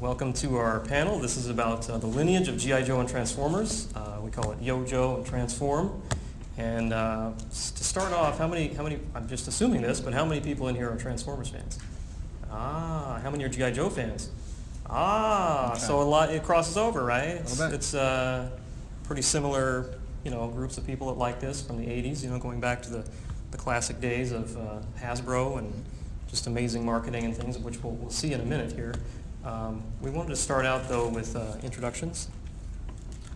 Welcome to our panel. This is about the lineage of G.I. Joe and Transformers. We call it Yo-Joe and Transform. And to start off, how many, I'm just assuming this, but how many people in here are Transformers fans? How many are G.I. Joe fans? Okay. So a lot, it crosses over, right? It's pretty similar, groups of people that like this from the 80s, going back to the classic days of Hasbro and just amazing marketing and things, which we'll see in a minute here. We wanted to start out, though, with introductions.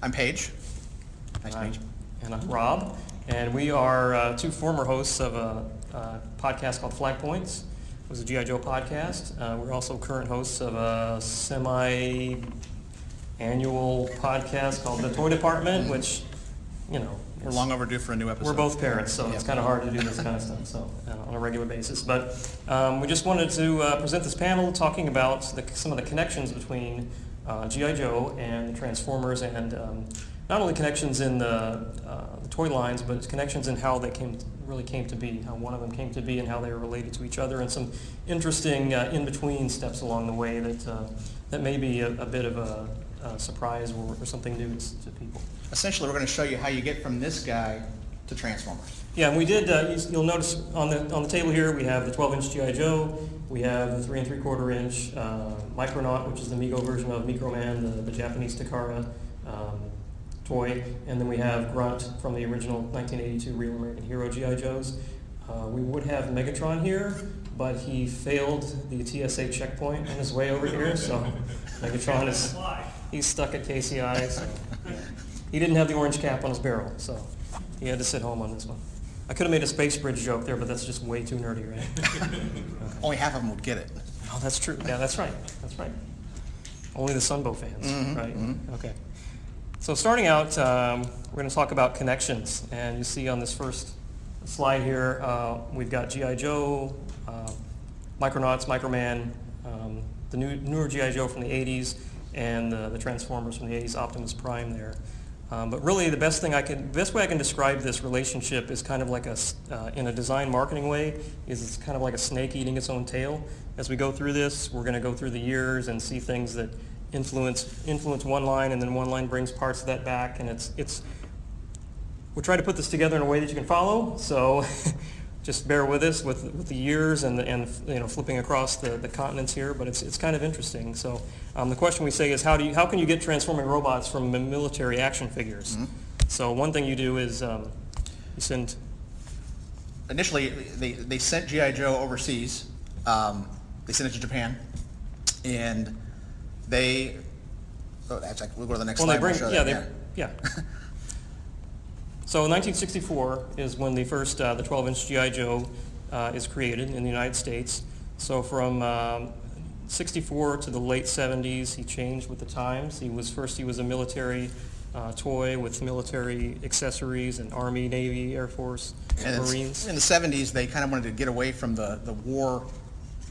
I'm Paige. Nice to meet you. And I'm Rob. And we are two former hosts of a podcast called Flag Points. It was a G.I. Joe podcast. We're also current hosts of a semi-annual podcast called The Toy Department, which, we're long overdue for a new episode. We're both parents, so it's kind of hard to do this kind of stuff on a regular basis. But we just wanted to present this panel talking about some of the connections between G.I. Joe and the Transformers, and not only connections in the toy lines, but connections in how they really came to be, how one of them came to be and how they were related to each other, and some interesting in-between steps along the way that may be a bit of a surprise or something new to people. Essentially, we're going to show you how you get from this guy to Transformers. Yeah, and we did, you'll notice on the table here we have the 12-inch G.I. Joe, we have the 3 3/4-inch Micronaut, which is the Amigo version of Microman, the Japanese Takara toy, and then we have Grunt from the original 1982 Real American Hero G.I. Joes. We would have Megatron here, but he failed the TSA checkpoint on his way over here, so Megatron he's stuck at KCI. So, yeah. He didn't have the orange cap on his barrel, so he had to sit home on this one. I could have made a space bridge joke there, but that's just way too nerdy, right? Okay. Only half of them would get it. Oh, that's true. Yeah, that's right. That's right. Only the Sunbow fans, right? Mm-hmm. Okay. So starting out, we're going to talk about connections, and you see on this first slide here, we've got G.I. Joe, Micronauts, Microman, the newer G.I. Joe from the 80s, and the Transformers from the 80s, Optimus Prime there. But really, the best way I can describe this relationship is kind of like in a design marketing way, is it's kind of like a snake eating its own tail. As we go through this, we're going to go through the years and see things that influence one line, and then one line brings parts of that back, and we'll try to put this together in a way that you can follow. So just bear with us with the years and flipping across the continents here, but it's kind of interesting. So the question we say is how can you get transforming robots from military action figures? Mm-hmm. So one thing you do is you send. Initially, they sent G.I. Joe overseas. They sent it to Japan, and we'll go to the next slide. Yeah. So 1964 is when the first the 12-inch G.I. Joe is created in the United States. So from 64 to the late 70s, he changed with the times. He was a military toy with military accessories and Army, Navy, Air Force, and Marines. In the 70s, they kind of wanted to get away from the war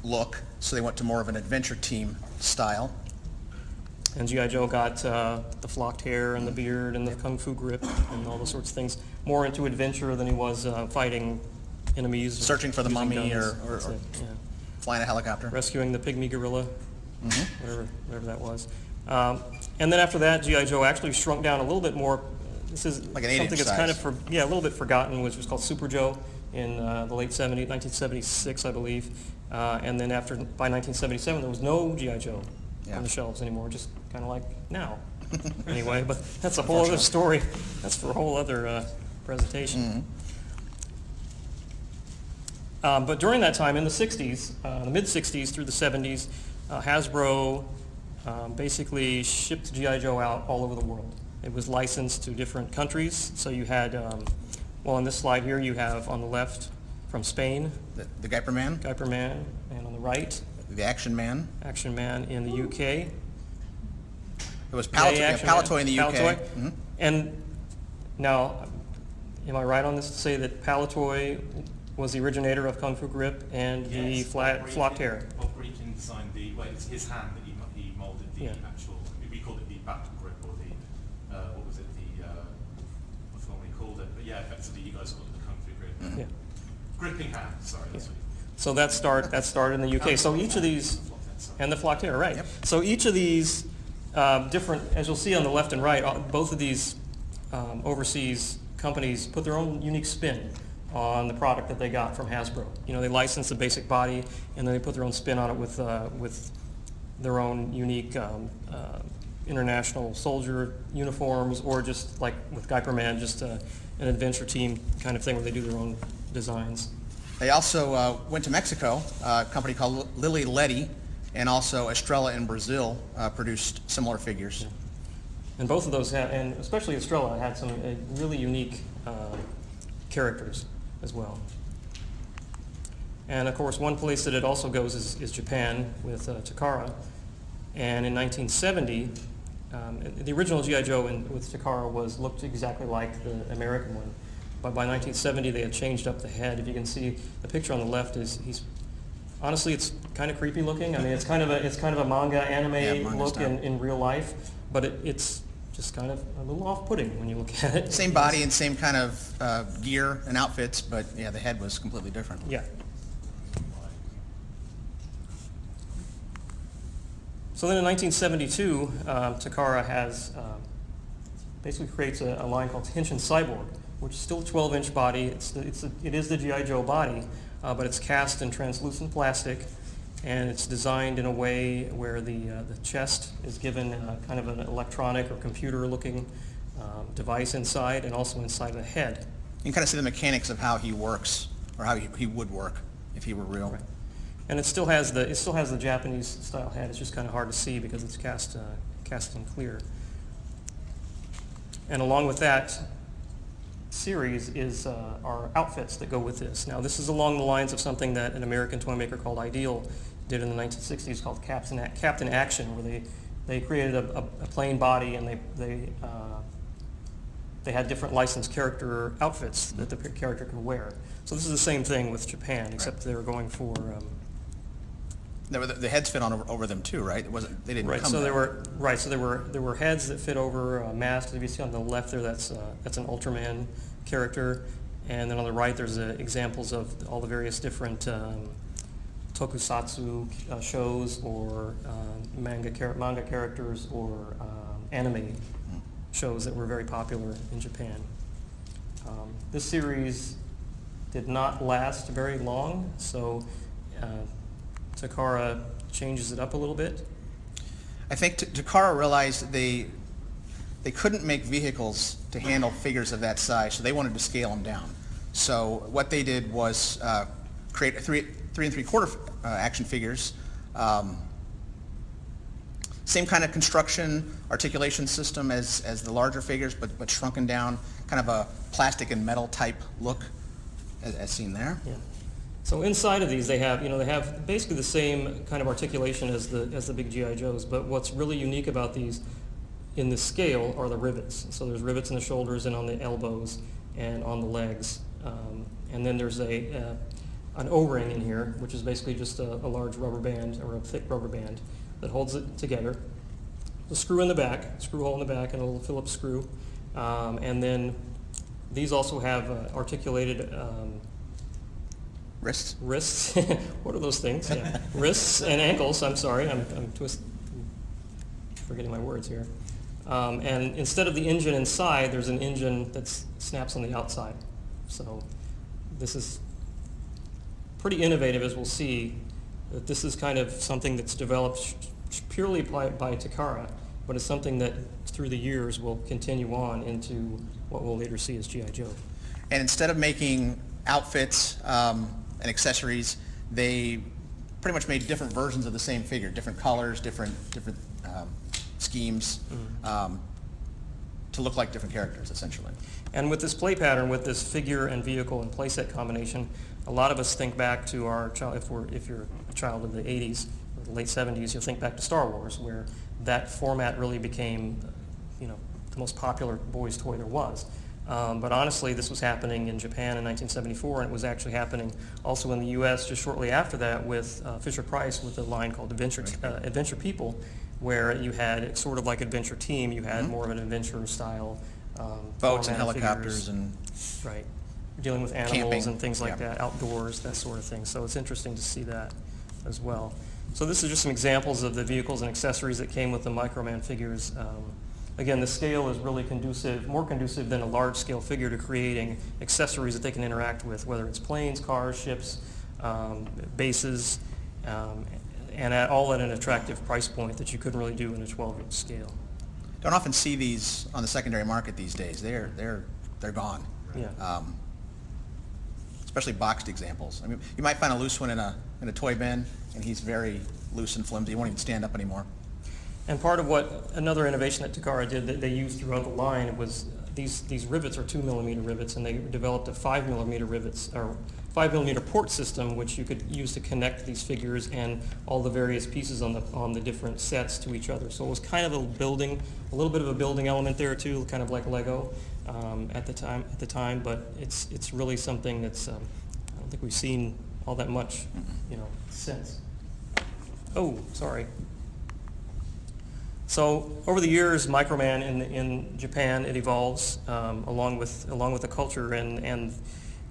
look, so they went to more of an adventure team style. And G.I. Joe got the flocked hair and the beard and the kung fu grip and all those sorts of things. More into adventure than he was fighting enemies. Searching for the mummy or flying a helicopter. Rescuing the pygmy gorilla, whatever that was. And then after that, G.I. Joe actually shrunk down a little bit more. This is like an something that's size. Kind of a little bit forgotten, which was called Super Joe in the late 70s, 1976, I believe. And then by 1977, there was no G.I. Joe on the shelves anymore, just kind of like now. Anyway, but that's a whole other story. That's for a whole other presentation. Mm-hmm. But during that time, in the 60s, the mid-60s through the 70s, Hasbro basically shipped G.I. Joe out all over the world. It was licensed to different countries. So you had, on this slide here, you have on the left from Spain. The Guyper Man. Guyper Man, and on the right, the Action Man. Action Man in the UK. It was Palatoy in the UK. Mm-hmm. And now, am I right on this to say that Palatoy was the originator of Kung Fu Grip and the flocked hair? Operating designed it's his hand that he molded the actual, we called it the battle grip, or what's the one we called it? But yeah, effectively you guys called it the Kung Fu Grip. Mm-hmm. Gripping hand, sorry. That's what So that started in the UK. So each of these So. And the flocked hair, right. Yep. So each of these different, as you'll see on the left and right, both of these overseas companies put their own unique spin on the product that they got from Hasbro. You know, they license the basic body, and then they put their own spin on it with their own unique international soldier uniforms, or just like with Microman, just an adventure team kind of thing where they do their own designs. They also went to Mexico. A company called Lili Ledi and also Estrella in Brazil produced similar figures. Yeah. And both of those had, and especially Estrella, had some really unique characters as well. And of course, one place that it also goes is Japan with Takara. And in 1970, the original G.I. Joe with Takara looked exactly like the American one. But by 1970, they had changed up the head. If you can see, the picture on the left honestly, it's kind of creepy looking. I mean, it's kind of a manga anime look in real life, but it's just kind of a little off-putting when you look at it. Same body and same kind of gear and outfits, but yeah, the head was completely different. Yeah. So then in 1972, Takara basically creates a line called Henshin Cyborg, which is still a 12-inch body. It is the G.I. Joe body, but it's cast in translucent plastic, and it's designed in a way where the chest is given kind of an electronic or computer-looking device inside, and also inside the head. You can kind of see the mechanics of how he works, or how he would work if he were real. Right. And it still has the Japanese style head. It's just kind of hard to see because it's cast in clear. And along with that series are outfits that go with this. Now this is along the lines of something that an American toy maker called Ideal did in the 1960s called Captain Action, where they created a plain body, and they had different licensed character outfits that the character could wear. So this is the same thing with Japan, except they were going for The heads fit on over them too, right? They didn't right. come So there. there were heads that fit over masks. If you see on the left there, that's an Ultraman character, and then on the right there's examples of all the various different tokusatsu shows, or manga characters, or anime shows that were very popular in Japan. This series did not last very long, so Takara changes it up a little bit. I think Takara realized they couldn't make vehicles to handle figures of that size, so they wanted to scale them down. So what they did was create a 3 3/4 action figures. Same kind of construction, articulation system as the larger figures, but shrunken down, kind of a plastic and metal type look, as seen there. Yeah. So inside of these, they have basically the same kind of articulation as the big G.I. Joes, but what's really unique about these in the scale are the rivets. So there's rivets in the shoulders and on the elbows and on the legs, and then there's an O-ring in here, which is basically just a large rubber band, or a thick rubber band that holds it together. The screw in the back, screw hole in the back, and a little Phillips screw, and then these also have articulated Wrists. What are those things? Yeah. Wrists and ankles. I'm sorry, I'm forgetting my words here. And instead of the engine inside, there's an engine that snaps on the outside. So this is pretty innovative, as we'll see. That this is kind of something that's developed purely by Takara, but it's something that through the years will continue on into what we'll later see as G.I. Joe. And instead of making outfits and accessories, they pretty much made different versions of the same figure, different colors, different schemes, to look like different characters, essentially. And with this play pattern, with this figure and vehicle and playset combination, a lot of us think back to our child. If you're a child of the 80s or the late 70s, you'll think back to Star Wars, where that format really became, the most popular boys' toy there was. But honestly, this was happening in Japan in 1974, and it was actually happening also in the U.S. just shortly after that with Fisher-Price with a line called Adventure People, where you had sort of like Adventure Team. You had more of an adventure style boats and format of helicopters figures. and Right. Dealing with animals camping. and things like Yeah. that, outdoors, that sort of thing. So it's interesting to see that as well. So this is just some examples of the vehicles and accessories that came with the Microman figures. Again, the scale is really conducive, more conducive than a large-scale figure to creating accessories that they can interact with, whether it's planes, cars, ships, bases, and all at an attractive price point that you couldn't really do in a 12-inch scale. Don't often see these on the secondary market these days. They're gone. Yeah. Especially boxed examples. I mean, you might find a loose one in a toy bin, and he's very loose and flimsy. He won't even stand up anymore. And part of what another innovation that Takara did that they used throughout the line was these rivets are 2mm rivets, and they developed a 5mm rivets or 5mm port system, which you could use to connect these figures and all the various pieces on the different sets to each other. So it was kind of a little bit of a building element there too, kind of like Lego at the time. But it's really something that's I don't think we've seen all that much, since. Oh, sorry. So over the years, Microman in Japan, it evolves along with the culture, and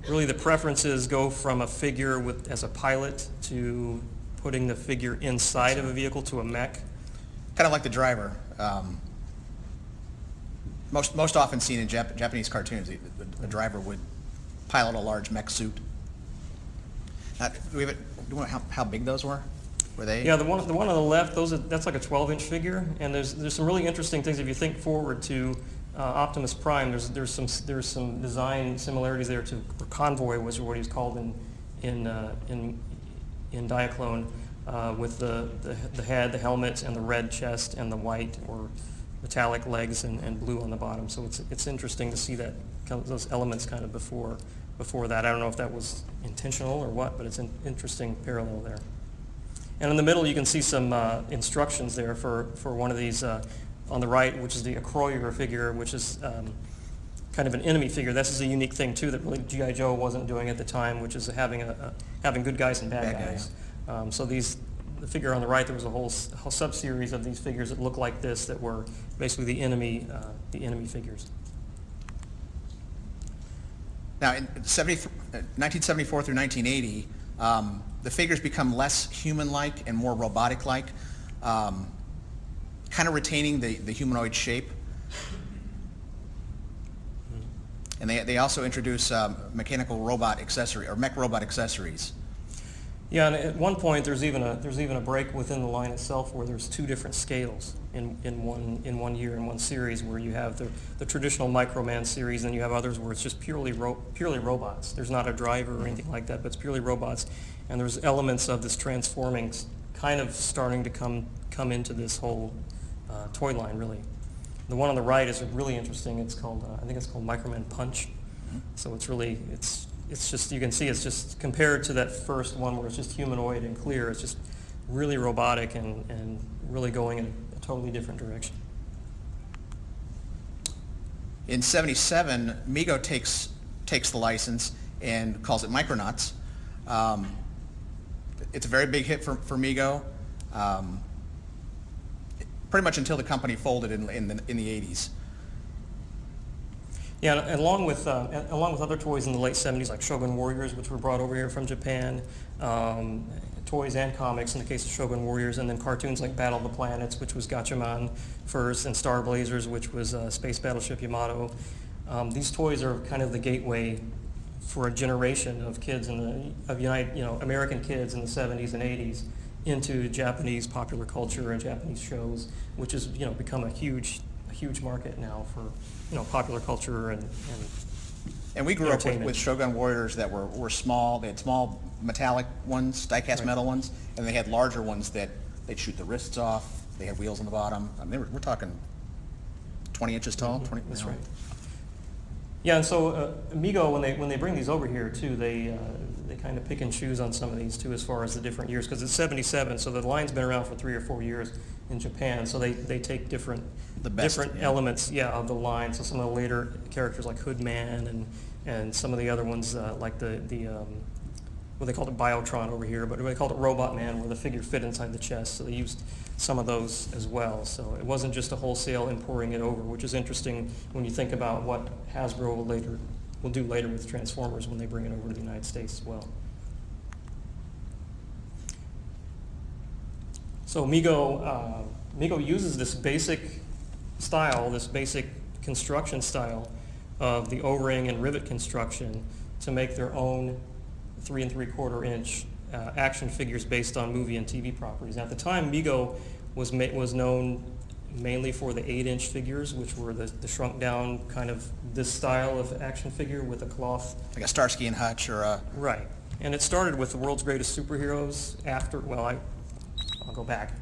really the preferences go from a figure as a pilot to putting the figure inside of a vehicle to a mech. Kind of like the driver. Most often seen in Japanese cartoons, the driver would pilot a large mech suit. Do you know how big those were? Were they? Yeah, the one on the left, that's like a 12-inch figure, and there's some really interesting things if you think forward to Optimus Prime. There's some design similarities there to Convoy, was what he's called in Diaclone, with the head, the helmet, and the red chest, and the white or metallic legs and blue on the bottom. So it's interesting to see that those elements kind of before that. I don't know if that was intentional or what, but it's an interesting parallel there. And in the middle, you can see some instructions there for one of these on the right, which is the Acroyer figure, which is kind of an enemy figure. This is a unique thing too that really G.I. Joe wasn't doing at the time, which is having good guys and bad guys. So the figure on the right, there was a whole sub-series of these figures that looked like this that were basically the enemy figures. Now, in 1974 through 1980, the figures become less human-like and more robotic-like, kind of retaining the humanoid shape. And they also introduce mechanical robot accessory or mech robot accessories. Yeah, and at one point there's even a break within the line itself where there's two different scales in one year in one series, where you have the traditional Microman series, and you have others where it's just purely robots. There's not a driver or anything like that, but it's purely robots. And there's elements of this transforming kind of starting to come into this whole toy line, really. The one on the right is really interesting. It's called I think it's called Microman Punch. So it's just, you can see it's just compared to that first one where it's just humanoid and clear, it's just really robotic and really going in a totally different direction. In '77, Amigo takes the license and calls it Micronauts. It's a very big hit for Amigo, pretty much until the company folded in the 80s. Yeah, and along with other toys in the late 70s, like Shogun Warriors, which were brought over here from Japan, toys and comics in the case of Shogun Warriors, and then cartoons like Battle of the Planets, which was Gatchaman first, and Star Blazers, which was Space Battleship Yamato. These toys are kind of the gateway for a generation of kids American kids in the 70s and 80s into Japanese popular culture and Japanese shows, which has become a huge market now for popular culture and we grew up with Shogun Warriors that were small. They had small metallic ones, die-cast metal ones, and they had larger ones that they'd shoot the wrists off. They had wheels on the bottom. I mean, we're talking 20 inches tall. 20. That's right. Yeah, and so Amigo, when they bring these over here too, they kind of pick and choose on some of these too, as far as the different years, because it's '77, so the line's been around for 3 or 4 years in Japan. So they take different elements, of the line. So some of the later characters like Hoodman and some of the other ones like what they called it Biotron over here, but they called it Robot Man, where the figure fit inside the chest. So they used some of those as well. So it wasn't just a wholesale importing it over, which is interesting when you think about what Hasbro will do later with Transformers when they bring it over to the United States as well. So Amigo uses this basic style, this basic construction style of the O-ring and rivet construction to make their own 3 3/4 inch action figures based on movie and TV properties. Now, at the time, Amigo was known mainly for the 8-inch figures, which were the shrunk down kind of this style of action figure with a cloth. Like a Starsky and Hutch or a... Right. And it started with the world's greatest superheroes after, well, I'll go back.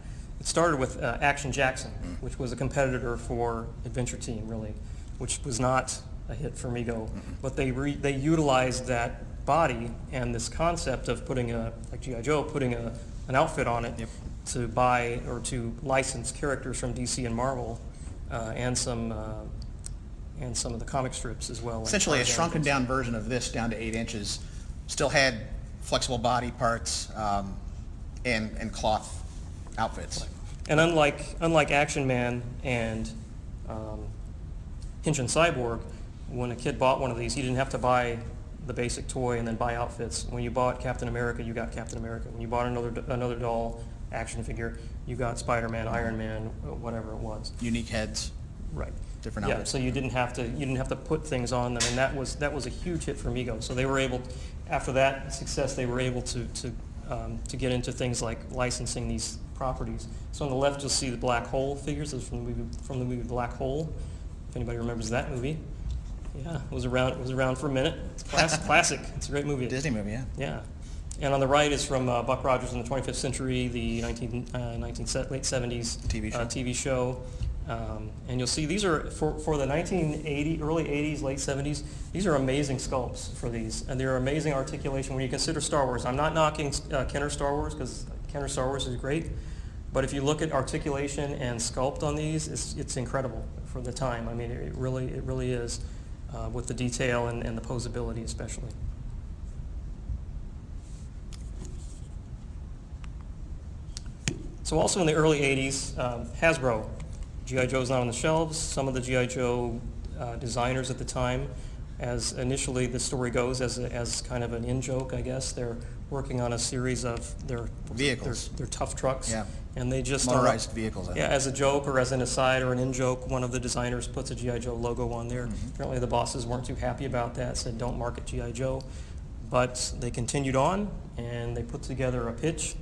It started with Action Jackson, which was a competitor for Adventure Team, really, which was not a hit for Amigo. But they utilized that body and this concept of putting like G.I. Joe, putting an outfit on it to buy or to license characters from DC and Marvel and some of the comic strips as well. Essentially a shrunken down version of this down to 8 inches. Still had flexible body parts and cloth outfits. And unlike Action Man and Hinch and Cyborg, when a kid bought one of these, he didn't have to buy the basic toy and then buy outfits. When you bought Captain America, you got Captain America. When you bought another doll action figure, you got Spider-Man, Iron Man, whatever it was. Unique heads. Right. Different outfits. Yeah, so you didn't have to put things on them, and that was a huge hit for Amigo. So they were able, after that success, they were able to get into things like licensing these properties. So on the left, you'll see the Black Hole figures. Those from the movie Black Hole. If anybody remembers that movie, yeah, it was around for a minute. It's classic. It's a great movie. Disney movie, yeah. Yeah. And on the right is from Buck Rogers in the 25th Century, the late 70s TV show. And you'll see these are, for the 1980, early 80s, late 70s, these are amazing sculpts for these. And they're amazing articulation when you consider Star Wars. I'm not knocking Kenner Star Wars because Kenner Star Wars is great. But if you look at articulation and sculpt on these, it's incredible for the time. I mean, it really is with the detail and the posability especially. So also in the early 80s, Hasbro, G.I. Joe's not on the shelves. Some of the G.I. Joe designers at the time, as initially the story goes, as kind of an in-joke, I guess, they're working on a series of their vehicles, their tough trucks, yeah, and they just motorized vehicles. Yeah, as a joke or as an aside or an in-joke, one of the designers puts a G.I. Joe logo on there. Apparently the bosses weren't too happy about that, said don't market G.I. Joe, but they continued on and they put together a pitch,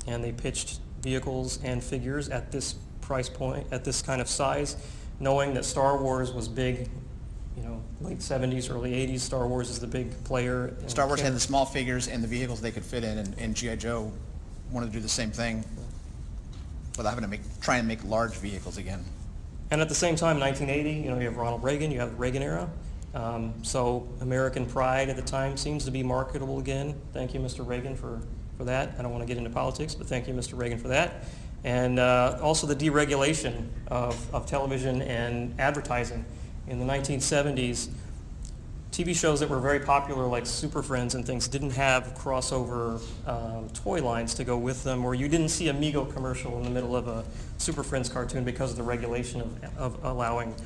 and they pitched vehicles and figures at this price point, at this kind of size, knowing that Star Wars was big, late 70s, early 80s. Star Wars is the big player. Star Wars had the small figures and the vehicles they could fit in, and G.I. Joe wanted to do the same thing without having to try and make large vehicles again. And at the same time, 1980, you have Ronald Reagan, you have the Reagan era. So American pride at the time seems to be marketable again. Thank you, Mr. Reagan, for that. I don't want to get into politics, but thank you, Mr. Reagan, for that. And also the deregulation of television and advertising. In the 1970s, TV shows that were very popular, like Super Friends and things, didn't have crossover toy lines to go with them, or you didn't see a Amigo commercial in the middle of a Super Friends cartoon because of the regulation of allowing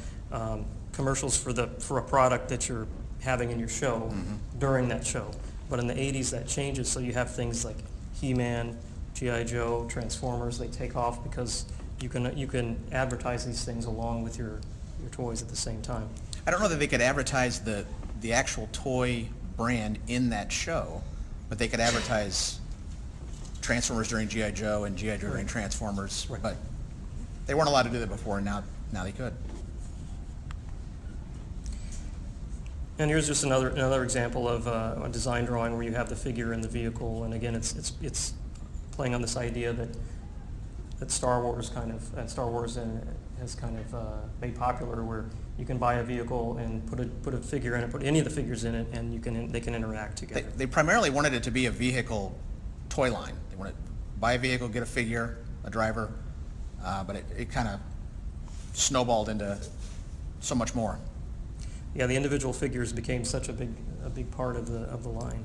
commercials for a product that you're having in your show during that show. But in the 80s, that changes, so you have things like He-Man, G.I. Joe, Transformers. They take off because you can advertise these things along with your toys at the same time. I don't know that they could advertise the actual toy brand in that show, but they could advertise Transformers during G.I. Joe and G.I. Joe during Transformers. Right. But they weren't allowed to do that before, and now they could. And here's just another example of a design drawing where you have the figure and the vehicle, and again, it's playing on this idea that Star Wars has kind of made popular, where you can buy a vehicle and put a figure in it, put any of the figures in it, and they can interact together. They primarily wanted it to be a vehicle toy line. They wanted to buy a vehicle, get a figure, a driver, but it kind of snowballed into so much more. Yeah, the individual figures became such a big part of the line.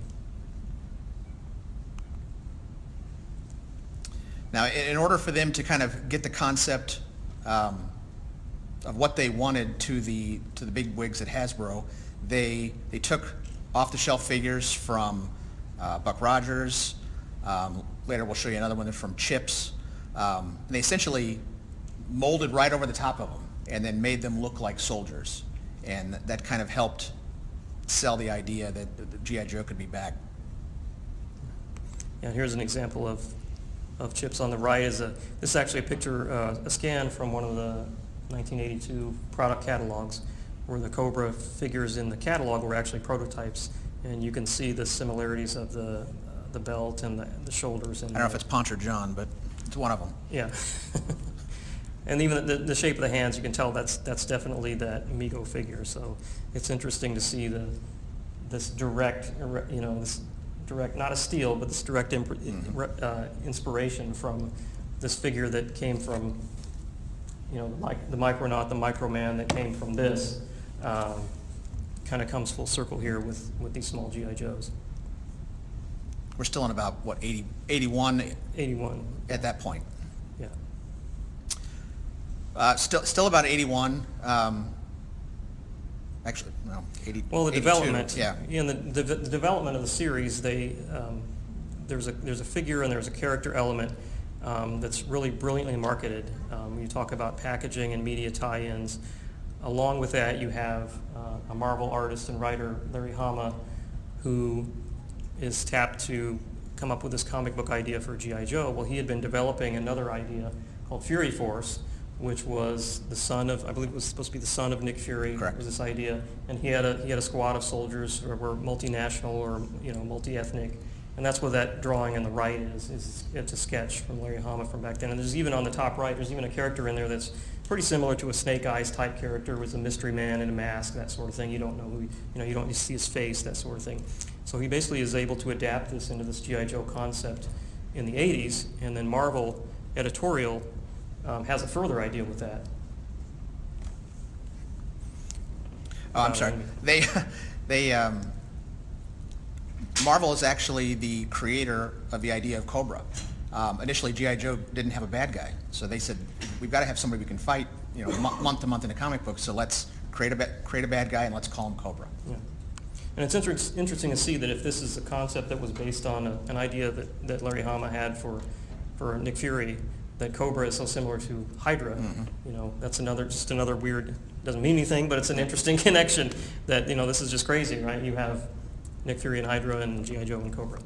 Now, in order for them to kind of get the concept of what they wanted to the big wigs at Hasbro, they took off-the-shelf figures from Buck Rogers. Later, we'll show you another one from Chips. They essentially molded right over the top of them and then made them look like soldiers. And that kind of helped sell the idea that the G.I. Joe could be back. And here's an example of chips on the right. This is actually a picture, a scan from one of the 1982 product catalogs, where the Cobra figures in the catalog were actually prototypes, and you can see the similarities of the belt and the shoulders. And I don't know if it's Ponch or John, but it's one of them. Yeah. And even the shape of the hands, you can tell that's definitely that Amigo figure. So it's interesting to see this direct, this direct, not a steal, but this direct inspiration from this figure that came from, like the Micronaut, the Microman that came from this, kind of comes full circle here with these small G.I. Joes. We're still in about, what, 81 81. at that point. Yeah. Still about 81. Actually, no, 80. Well, the 82, development, yeah. in the development of the series, there's a figure and there's a character element that's really brilliantly marketed. You talk about packaging and media tie-ins. Along with that, you have a Marvel artist and writer, Larry Hama, who is tapped to come up with this comic book idea for G.I. Joe. Well, he had been developing another idea called Fury Force, which was the son of, I believe it was supposed to be the son of Nick Fury. Correct. Was this idea, and he had a squad of soldiers who were multinational or multi-ethnic, and that's what that drawing on the right is. It's a sketch from Larry Hama from back then. And there's even on the top right, there's even a character in there that's pretty similar to a Snake Eyes type character with a mystery man in a mask, that sort of thing. You don't know who, you don't see his face, that sort of thing. So he basically is able to adapt this into this G.I. Joe concept in the 80s, and then Marvel editorial has a further idea with that. Oh, I'm sorry. Marvel is actually the creator of the idea of Cobra. Initially, G.I. Joe didn't have a bad guy, so they said, we've got to have somebody we can fight, month to month in a comic book, so let's create a bad guy and let's call him Cobra. Yeah. And it's interesting to see that if this is a concept that was based on an idea that Larry Hama had for Nick Fury, that Cobra is so similar to Hydra. That's just another weird, doesn't mean anything, but it's an interesting connection that, this is just crazy, right? You have Nick Fury and Hydra and G.I. Joe and Cobra.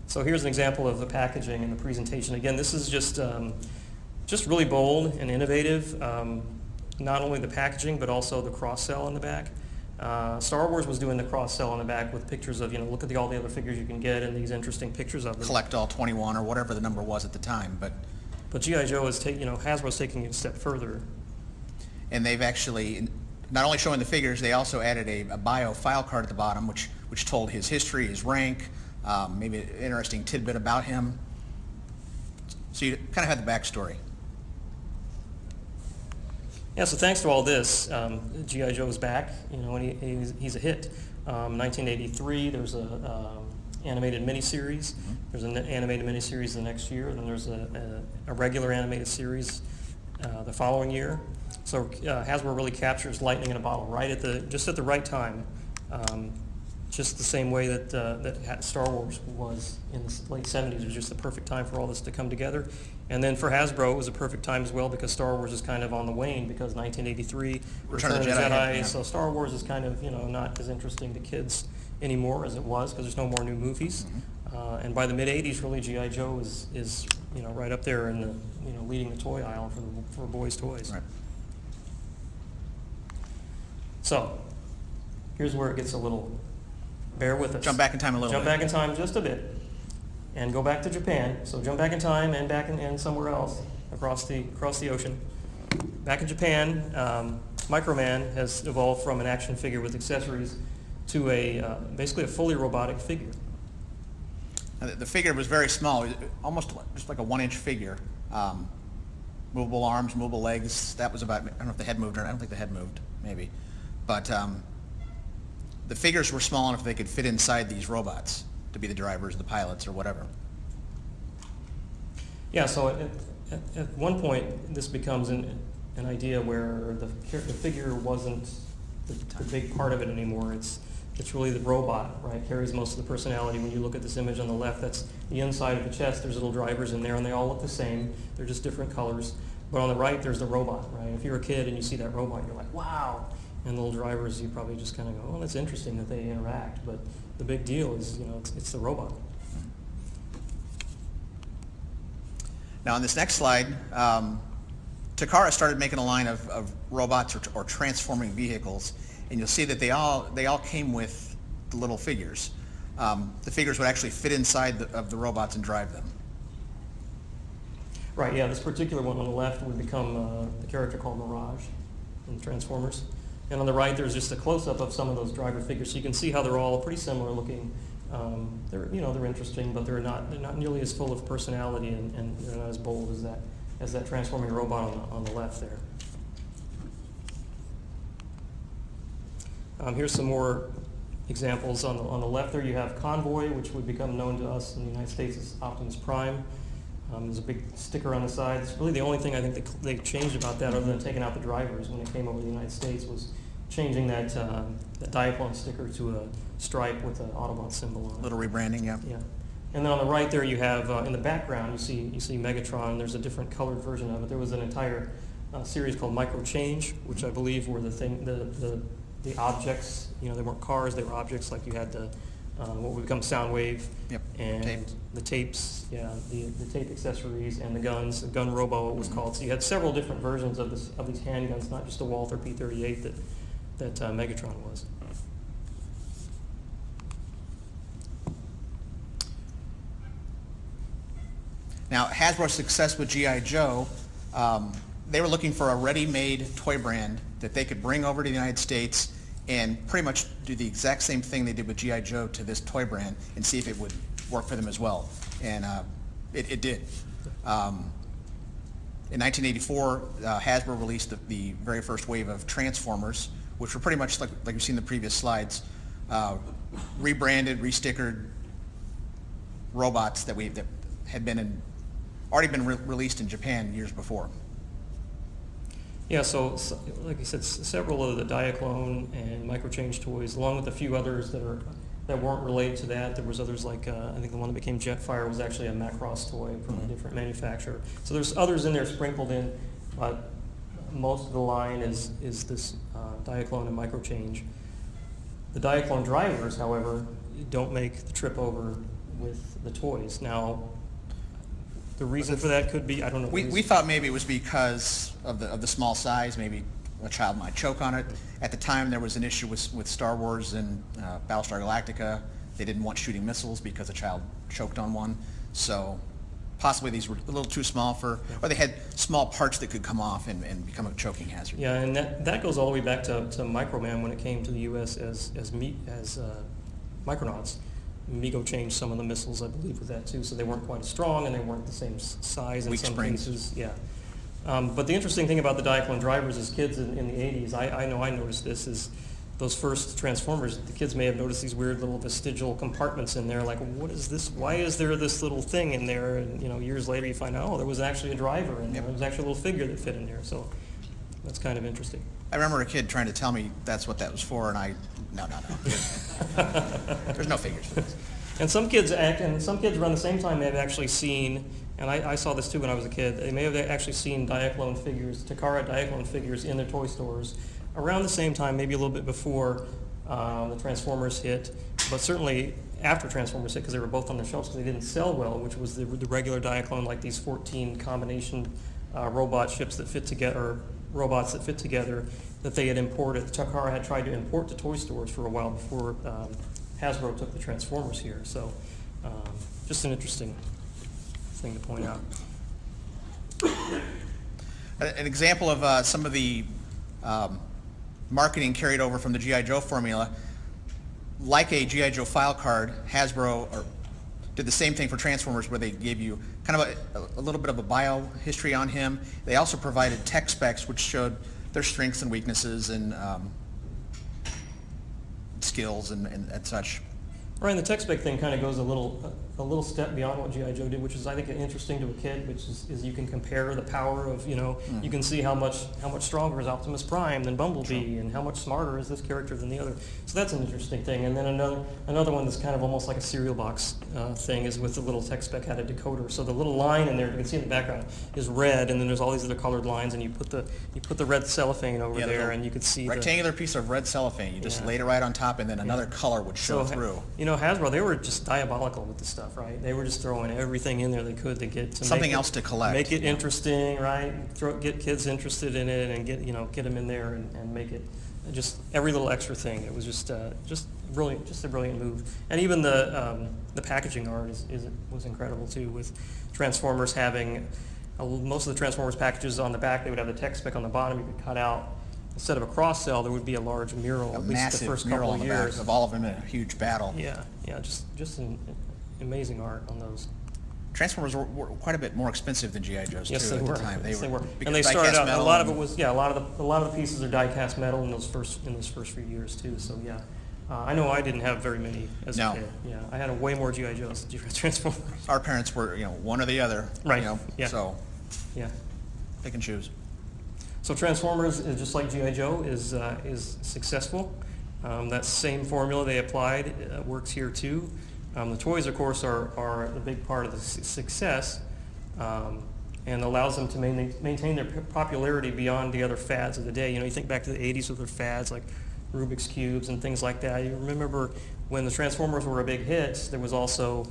So here's an example of the packaging and the presentation. Again, this is just really bold and innovative. Not only the packaging, but also the cross-sell on the back. Star Wars was doing the cross-sell on the back with pictures of, look at all the other figures you can get and these interesting pictures of them. Collect all 21 or whatever the number was at the time, but G.I. Joe is Hasbro's taking it a step further. And they've actually, not only showing the figures, they also added a bio file card at the bottom, which told his history, his rank, maybe an interesting tidbit about him. So you kind of had the backstory. Yeah, so thanks to all this, G.I. Joe's back, and he's a hit. 1983, there's a animated miniseries. Mm-hmm. There's an animated miniseries the next year, and then there's a regular animated series the following year. So Hasbro really captures lightning in a bottle just at the right time. Just the same way that Star Wars was in the late 70s. It was just the perfect time for all this to come together. And then for Hasbro, it was a perfect time as well because Star Wars is kind of on the wane because 1983, Return of the Jedi. Yeah. So Star Wars is kind of, not as interesting to kids anymore as it was because there's no more new movies. Mm-hmm. And by the mid-80s, really, G.I. Joe is right up there in the, leading the toy aisle for boys' toys. Right. So here's where it gets a little... Bear with us. Jump back in time a little Jump bit. back in time just a bit, and go back to Japan. So jump back in time and back in somewhere else across the ocean. Back in Japan, Microman has evolved from an action figure with accessories to basically a fully robotic figure. The figure was very small, almost just like a 1-inch figure. Movable arms, movable legs. That was about. I don't know if the head moved or not. I don't think the head moved. Maybe, but. The figures were small enough they could fit inside these robots to be the drivers, the pilots, or whatever. Yeah, so at one point, this becomes an idea where the figure wasn't the big part of it anymore. It's It's really the robot, right? Carries most of the personality. When you look at this image on the left, that's the inside of the chest. There's little drivers in there, and they all look the same. They're just different colors. But on the right, there's the robot, right? If you're a kid and you see that robot, you're like, wow. And the little drivers, you probably just kind of go, oh, that's interesting that they interact. But the big deal is, it's the robot. Now on this next slide, Takara started making a line of robots or transforming vehicles, and you'll see that they all came with the little figures. The figures would actually fit inside of the robots and drive them. Right, yeah, this particular one on the left would become the character called Mirage in Transformers. And on the right, there's just a close-up of some of those driver figures. So you can see how they're all pretty similar looking. They're interesting, but they're not nearly as full of personality, and they're not as bold as that transforming robot on the left there. Here's some more examples. On the left there you have Convoy, which would become known to us in the United States as Optimus Prime. There's a big sticker on the side. It's really the only thing I think they changed about that, other than taking out the drivers when it came over to the United States, was changing that Diaclone sticker to a stripe with an Autobot symbol on it. Little rebranding, yeah. Yeah. And then on the right there you have, in the background, you see Megatron. There's a different colored version of it. There was an entire series called Microchange, which I believe were the objects. They weren't cars, they were objects, like you had what would become Soundwave, Yep. and Tape. the tapes, the tape accessories, and the guns. The gun robo, it was called. So you had several different versions of these handguns, not just a Walther P-38 that Megatron was. Now, Hasbro's success with G.I. Joe, they were looking for a ready-made toy brand that they could bring over to the United States and pretty much do the exact same thing they did with G.I. Joe to this toy brand and see if it would work for them as well. And it did. In 1984, Hasbro released the very first wave of Transformers, which were pretty much like you've seen in the previous slides, rebranded, restickered robots that had been already been released in Japan years before. Yeah, so like you said, several of the Diaclone and Microchange toys, along with a few others that weren't related to that. There was others like, I think the one that became Jetfire was actually a Macross toy from a different manufacturer. So there's others in there sprinkled in, but most of the line is this Diaclone and Microchange. The Diaclone drivers, however, don't make the trip over with the toys. Now, the reason for that could be, I don't know. We thought maybe it was because of the small size. Maybe a child might choke on it. At the time, there was an issue with Star Wars and Battlestar Galactica. They didn't want shooting missiles because a child choked on one. So possibly these were a little too small or they had small parts that could come off and become a choking hazard. Yeah, and that goes all the way back to Microman when it came to the U.S. as Micronauts. Amigo changed some of the missiles, I believe, with that too, so they weren't quite as strong and they weren't the same size in Weak some springs. cases. Yeah. But the interesting thing about the Diaclone drivers as kids in the 80s, I know I noticed this, is those first Transformers, the kids may have noticed these weird little vestigial compartments in there, like, what is this? Why is there this little thing in there? And years later you find out, oh, there was actually a driver in there. There was actually a little figure that fit in there. So that's kind of interesting. I remember a kid trying to tell me that's what that was for, and no. There's no figures for this. And some kids around the same time may have actually seen, and I saw this too when I was a kid, they may have actually seen Diaclone figures, Takara Diaclone figures in their toy stores around the same time, maybe a little bit before the Transformers hit, but certainly after Transformers hit, because they were both on the shelves because they didn't sell well, which was the regular Diaclone, like these 14 combination robot ships that fit together, or robots that fit together, that they had imported. Takara had tried to import to toy stores for a while before Hasbro took the Transformers here. So just an interesting thing to point out. An example of some of the marketing carried over from the G.I. Joe formula, like a G.I. Joe file card, Hasbro did the same thing for Transformers, where they gave you kind of a little bit of a bio history on him. They also provided tech specs which showed their strengths and weaknesses and skills and such. Right, and the tech spec thing kind of goes a little step beyond what G.I. Joe did, which is, I think, interesting to a kid, which is you can compare the power of, you can see how much stronger is Optimus Prime than Bumblebee, and how much smarter is this character than the other. So that's an interesting thing. And then another one that's kind of almost like a cereal box thing is with the little tech spec had a decoder. So the little line in there, you can see in the background, is red, and then there's all these other colored lines, and you put the red cellophane over there, and you could see rectangular piece of red cellophane. You just laid it right on top, and then another color would show through. Hasbro, they were just diabolical with the stuff, right? They were just throwing everything in there they could to get to something else to collect, make it interesting, right? Get kids interested in it, and get them in there and make it just every little extra thing. It was just brilliant, just a brilliant move. And even the packaging art was incredible too. With Transformers having most of the Transformers packages on the back, they would have the tech spec on the bottom. You could cut out. Instead of a cross cell, there would be a large mural, at least the first couple of years. Back of all of them in a huge battle. Yeah, just an amazing art on those. Transformers were quite a bit more expensive than GI Joes too at the time. Yes, they were. And they started out. A lot of it was a lot of the pieces are die-cast metal in those first few years too. So yeah, I know I didn't have very many as a kid. Yeah, I had way more GI Joes than Transformers. Our parents were one or the other. Right. Yeah. So. Yeah. Pick and choose. So Transformers, is just like G.I. Joe, is successful. That same formula they applied works here too. The toys, of course, are the big part of the success, and allows them to maintain their popularity beyond the other fads of the day. You think back to the 80s with their fads like Rubik's Cubes and things like that. You remember when the Transformers were a big hit, there was also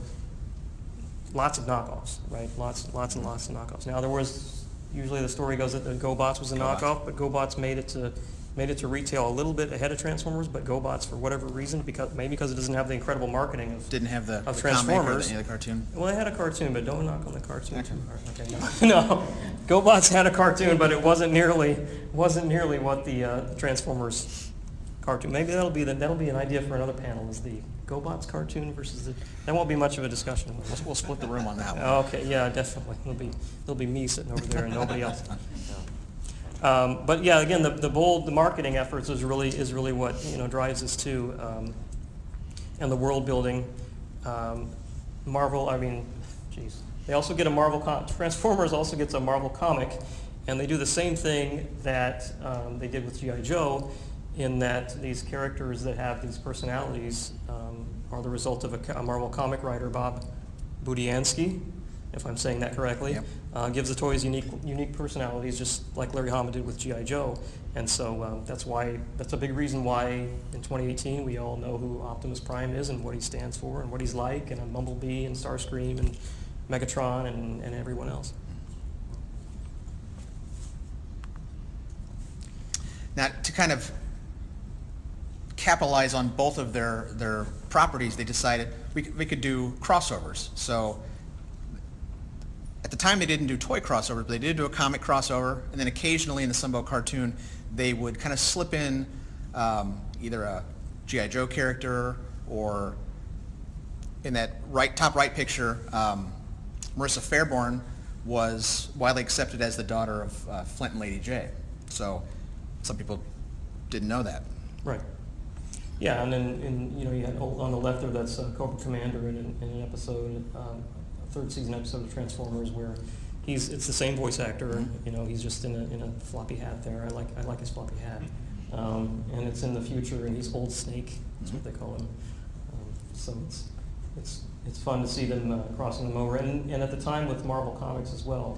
lots of knockoffs, right? Lots and lots of knockoffs. Now there was... Usually the story goes that the GoBots was a knockoff, but GoBots made it to retail a little bit ahead of Transformers. But GoBots, for whatever reason, maybe because it doesn't have the incredible marketing of Transformers. Any of the cartoon. Well, they had a cartoon, but don't knock on the cartoon too hard. Okay, no. GoBots had a cartoon, but it wasn't nearly what the Transformers cartoon. Maybe that'll be an idea for another panel. Is the GoBots cartoon versus that won't be much of a discussion. We'll split the room on that one. Okay, yeah, definitely. There'll be me sitting over there and nobody else. But yeah, again, the marketing efforts is really what drives us too, and the world building. Marvel, they also get a Marvel Transformers also gets a Marvel comic, and they do the same thing that they did with G.I. Joe, in that these characters that have these personalities are the result of a Marvel comic writer, Bob Budiansky, if I'm saying that correctly. Yep. Gives the toys unique personalities, just like Larry Hama did with G.I. Joe. And so that's a big reason why in 2018 we all know who Optimus Prime is and what he stands for and what he's like, and Bumblebee and Starscream and Megatron and everyone else. Now, to kind of capitalize on both of their properties, they decided we could do crossovers. So at the time they didn't do toy crossovers, but they did do a comic crossover, and then occasionally in the Sunbow cartoon they would kind of slip in either a G.I. Joe character, or in that top right picture, Marissa Fairborn was widely accepted as the daughter of Flint and Lady J. So some people didn't know that. Right. Yeah, and then you had on the left there, that's Cobra Commander in an episode, a third season episode of Transformers, where it's the same voice actor. He's just in a floppy hat there. I like his floppy hat, and it's in the future, and he's Old Snake. That's what they call him. So it's fun to see them crossing them over, and at the time with Marvel Comics as well,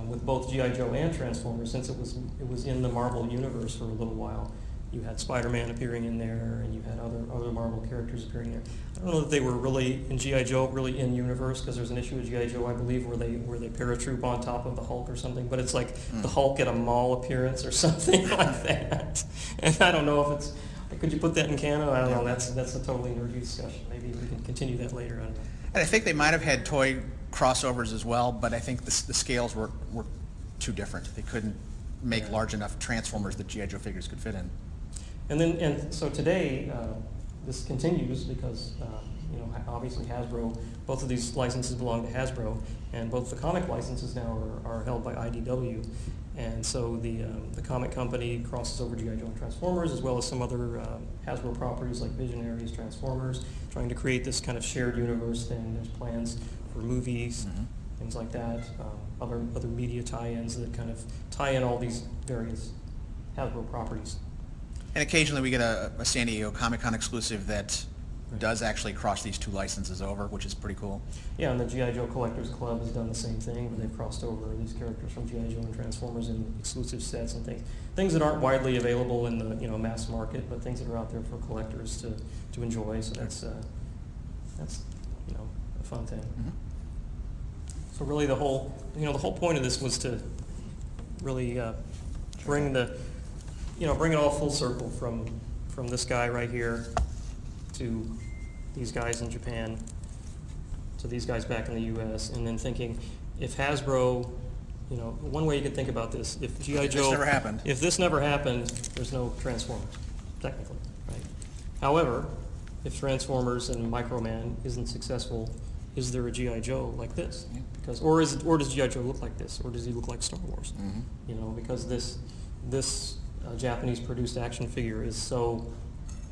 with both G.I. Joe and Transformers, since it was in the Marvel universe for a little while. You had Spider-Man appearing in there, and you had other Marvel characters appearing there. I don't know that they were really in G.I. Joe, really in universe, because there's an issue with G.I. Joe, I believe, where they paratroop on top of the Hulk or something. But it's like the Hulk at a mall appearance or something like that. And I don't know if could you put that in canon? I don't know. That's a totally nerdy discussion. Maybe we can continue that later on. And I think they might have had toy crossovers as well, but I think the scales were too different. They couldn't make large enough Transformers that G.I. Joe figures could fit in. And so today, this continues because obviously Hasbro, both of these licenses belong to Hasbro, and both the comic licenses now are held by IDW. And so the comic company crosses over G.I. Joe and Transformers, as well as some other Hasbro properties like Visionaries, Transformers, trying to create this kind of shared universe thing. There's plans for movies, things like that, other media tie-ins that kind of tie in all these various Hasbro properties. And occasionally we get a San Diego Comic-Con exclusive that does actually cross these two licenses over, which is pretty cool. Yeah, and the G.I. Joe Collectors Club has done the same thing, where they've crossed over these characters from G.I. Joe and Transformers in exclusive sets and things that aren't widely available in the mass market, but things that are out there for collectors to enjoy. So that's a fun thing. Mm-hmm. So really, the whole point of this was to really bring bring it all full circle from this guy right here to these guys in Japan, to these guys back in the U.S., and then thinking, if Hasbro, one way you could think about this, if G.I. Joe, if this never happened, there's no Transformers, technically, right? However, if Transformers and Microman isn't successful, is there a G.I. Joe like this? Yeah. Because, or does G.I. Joe look like this, or does he look like Star Wars? Mm-hmm. Because this Japanese-produced action figure is so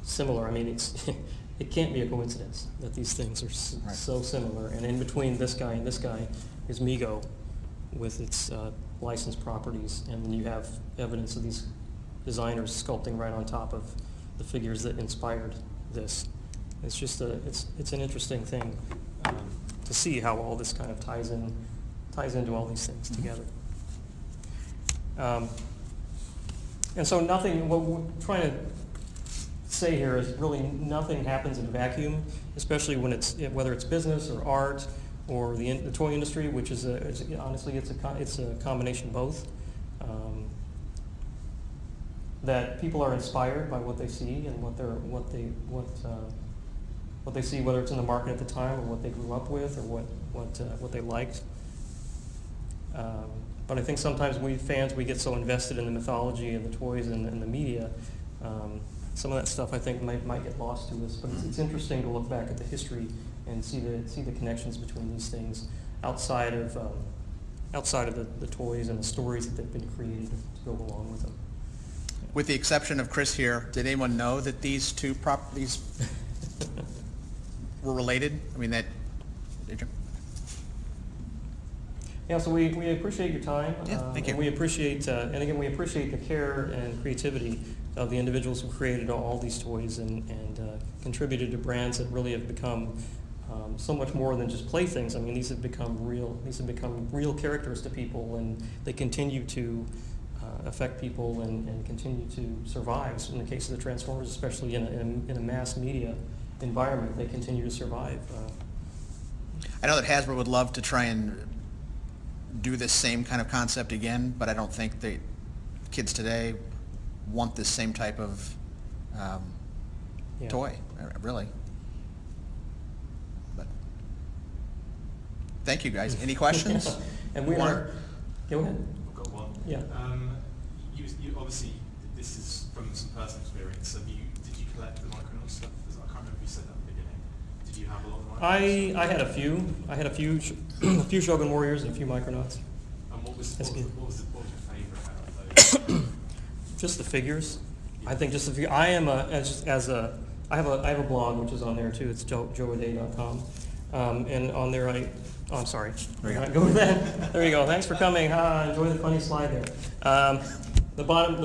similar. I mean, it can't be a coincidence that these things are so similar. And in between this guy and this guy is Amigo with its licensed properties, and then you have evidence of these designers sculpting right on top of the figures that inspired this. It's just it's an interesting thing to see how all this kind of ties into all these things together. And so what we're trying to say here is really nothing happens in a vacuum, especially when whether it's business or art or the toy industry, which is honestly it's a combination of both. That people are inspired by what they see and what they see, whether it's in the market at the time or what they grew up with or what they liked. But I think sometimes we fans, we get so invested in the mythology and the toys and the media, some of that stuff I think might get lost to us. But it's interesting to look back at the history and see the connections between these things outside of the toys and the stories that they've been created to go along with them. With the exception of Chris here, did anyone know that these two properties were related? I mean, did you? Yeah, so we appreciate your time. Yeah, thank you. And we appreciate, and again, we appreciate the care and creativity of the individuals who created all these toys and contributed to brands that really have become so much more than just playthings. I mean, these have become real characters to people, and they continue to affect people and continue to survive. So in the case of the Transformers, especially in a mass media environment, they continue to survive. I know that Hasbro would love to try and do this same kind of concept again, but I don't think the kids today want this same type of toy, really. But thank you, guys. Any questions? And we are. Go ahead. I've got one. Yeah. You obviously, this is from some personal experience. Did you collect the Micronauts stuff? I can't remember if you said that at the beginning. Did you have a lot of Micronauts? I had a few. I had a few Shogun Warriors and a few Micronauts. And what was your favorite out of those? Just the figures. Yeah. I think just the figures. I am I have a blog which is on there too. It's joeaday.com. And on there I'm sorry. There you go. Go with that. There you go. Thanks for coming. Enjoy the funny slide there. The bottom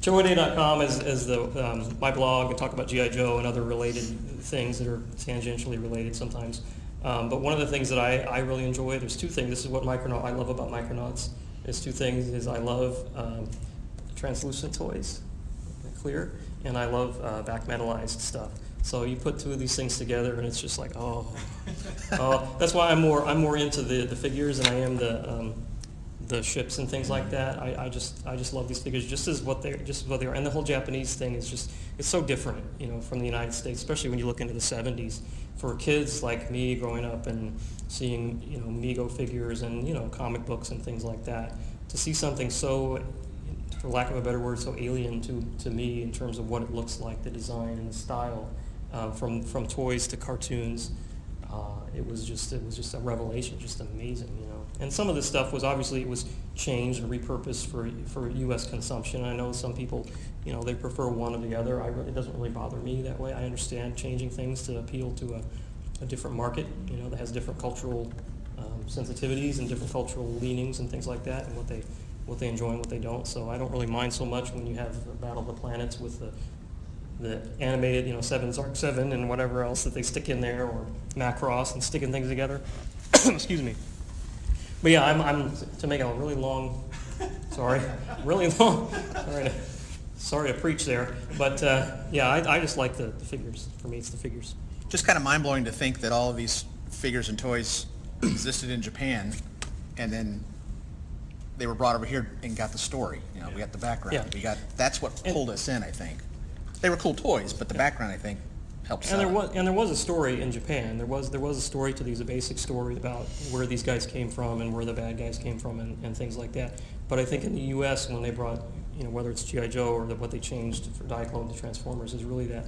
joeaday.com is my blog. I talk about G.I. Joe and other related things that are tangentially related sometimes. But one of the things that I really enjoy, there's two things. This is what I love about Micronauts. There's two things. Is I love translucent toys, clear, and I love back metallized stuff. So you put two of these things together, and it's just like, that's why I'm more into the figures than I am the ships and things like that. I just love these figures just as what they are, and the whole Japanese thing is it's so different, from the United States, especially when you look into the 70s. For kids like me growing up and seeing Amigo figures and comic books and things like that, to see something so, for lack of a better word, so alien to me in terms of what it looks like, the design and the style, from toys to cartoons. It was just a revelation, just amazing, you know. And some of this stuff was obviously it was changed and repurposed for U.S. consumption. I know some people, you know, they prefer one or the other. It doesn't really bother me that way. I understand changing things to appeal to a different market, you know, that has different cultural sensitivities and different cultural leanings and things like that, and what they enjoy and what they don't. So I don't really mind so much when you have the Battle of the Planets with the animated, you know, 7's Arc 7 and whatever else that they stick in there, or Macross and sticking things together. Excuse me. But yeah, I'm to make a really long, sorry to preach there, but yeah, I just like the figures. For me, it's the figures. Just kind of mind-blowing to think that all of these figures and toys existed in Japan, and then they were brought over here and got the story. You know, we got the background. Yeah. That's what pulled us in, I think. They were cool toys, but the background, I think, helped sell it. And there was a story in Japan. There was a story to these, a basic story about where these guys came from and where the bad guys came from and things like that. But I think in the U.S. when they brought, you know, whether it's G.I. Joe or what they changed for Diaclone to Transformers, is really that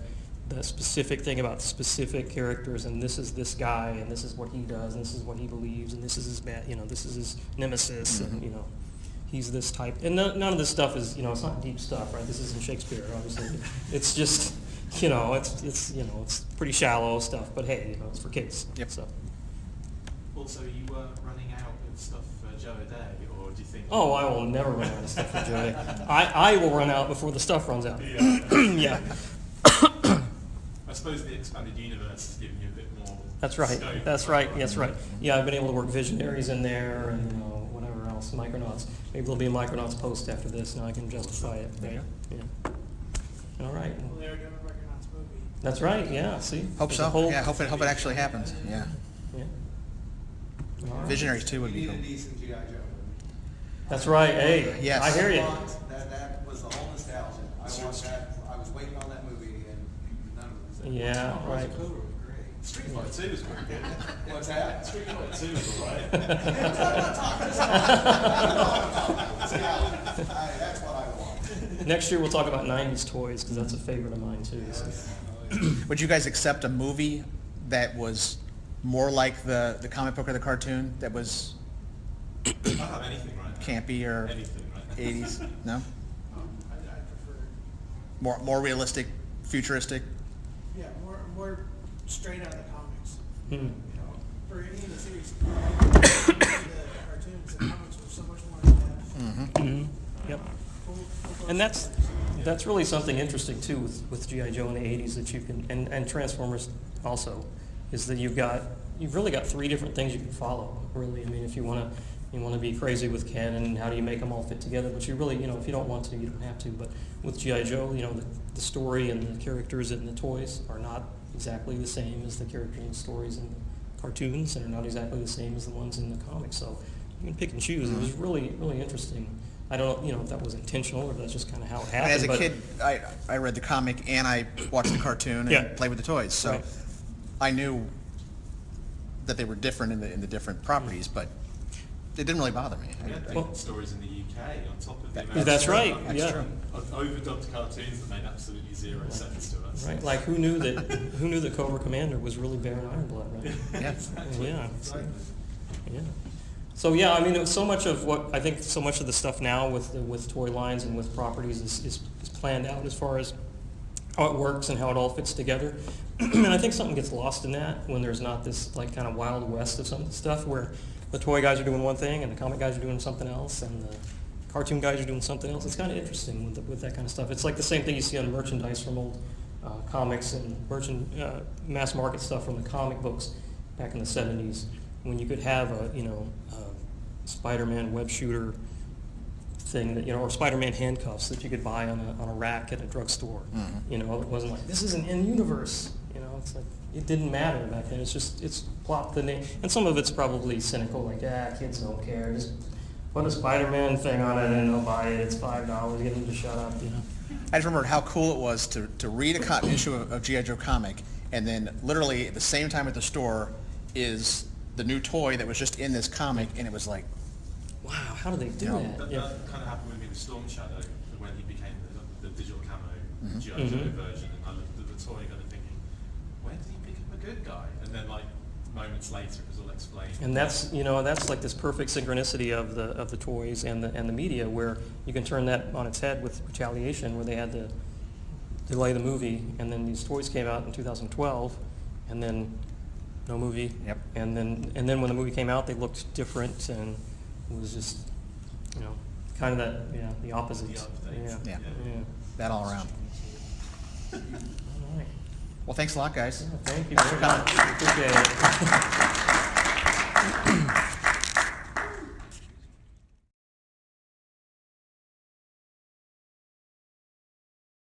specific thing about specific characters, and this is this guy, and this is what he does, and this is what he believes, and this is his bad, you know, this is his nemesis, and you know, he's this type. And none of this stuff is, you know, it's not deep stuff, right? This isn't Shakespeare, obviously. It's just, you know, it's you know, it's pretty shallow stuff. But hey, you know, it's for kids. Yep. So. Also, you were running out of stuff for Joe a day, or do you think? Oh, I will never run out of stuff for Joe. I will run out before the stuff runs out. Yeah. Yeah. I suppose the expanded universe has given you a bit more. That's right. Scope, That's right. That's right. Yeah, I've been able to work Visionaries in there, and you know, whatever else, Micronauts. Maybe there'll be a Micronauts post after this. Now I can justify it. There Yeah. All right. Well, they're doing a Micronauts movie. That's right. Yeah. See. Hope There's so. a whole- Yeah, hope it actually happens. Yeah. Yeah. All right. Visionaries 2 would We be need cool. a decent G.I. Joe movie. That's right. Hey. Yes. I hear you. That was the whole nostalgia. I want that. I was waiting on that movie, and none of it was there. Yeah. Right. Cobra was great. Street Fighter 2 was pretty good. What's that? Street Fighter 2 was alright. That's what I want. Next year we'll talk about 90s toys because that's a favorite of mine too. So. Would you guys accept a movie that was more like the comic book or the cartoon, that was I don't have anything right now. campy or Anything right now. 80s? No? I prefer, More realistic, futuristic? yeah, more straight out of the comics. Hmm. You know, for any of the series, the cartoons, the comics were so much more in depth. Mm-hmm. Yep. And that's really something interesting too with G.I. Joe in the 80s that you can, and Transformers also, is that you've really got three different things you can follow, really. I mean, if you want to be crazy with canon and how do you make them all fit together, but you really, you know, if you don't want to, you don't have to. But with G.I. Joe, you know, the story and the characters and the toys are not exactly the same as the characters and stories in the cartoons, and are not exactly the same as the ones in the comics. So you can pick and choose. It was really, really interesting. I don't know, you know, if that was intentional or if that's just kind of how it I mean, happened. as a but kid, I read the comic and I watched the cartoon and Yeah. played with the toys, so Right. I knew that they were different in the different properties, but it didn't really bother me. We had different stories in the UK on top of the That's American That's stuff. right, That's yeah. true. Of overdubbed cartoons that made absolutely zero sense to us. Right, like who knew that Cobra Commander was really Baron Ironblood, right? Yeah. Yeah. Yeah. So yeah, I mean, it was so much of the stuff now with toy lines and with properties is planned out as far as how it works and how it all fits together. And I think something gets lost in that when there's not this like kind of wild west of some of the stuff where the toy guys are doing one thing and the comic guys are doing something else and the cartoon guys are doing something else. It's kind of interesting with that kind of stuff. It's like the same thing you see on merchandise from old comics and mass market stuff from the comic books back in the 70s, when you could have a Spider-Man web shooter thing that, you know, or Spider-Man handcuffs that you could buy on a rack at a drugstore. Mm-hmm. You know, it wasn't like this is an in-universe. You know, it's like it didn't matter back then. It's plopped the name, and some of it's probably cynical, like kids don't care. Just put a Spider-Man thing on it and they'll buy it. It's $5. Get them to shut up. You know. I just remembered how cool it was to read a cotton issue of G.I. Joe comic, and then literally at the same time at the store is the new toy that was just in this comic, and it was like, Wow, how do they do You know, that? That, Yeah. that kind of happened with me with Storm Shadow when he became the digital camo Mm-hmm. G.I. Joe version, and I looked at the toy kind of thinking, where did he pick up a good guy? And then like moments later, it was all explained. And that's, you know, that's like this perfect synchronicity of the toys and the media, where you can turn that on its head with Retaliation, where they had to delay the movie, and then these toys came out in 2012, and then no movie. Yep. And then when the movie came out, they looked different, and it was just, you know, kind of that, yeah, the opposite. The update. Yeah. Yeah. Yeah. That all around. All right. Well, thanks a lot, guys. Yeah, thank you Thanks for very much. coming. Appreciate it.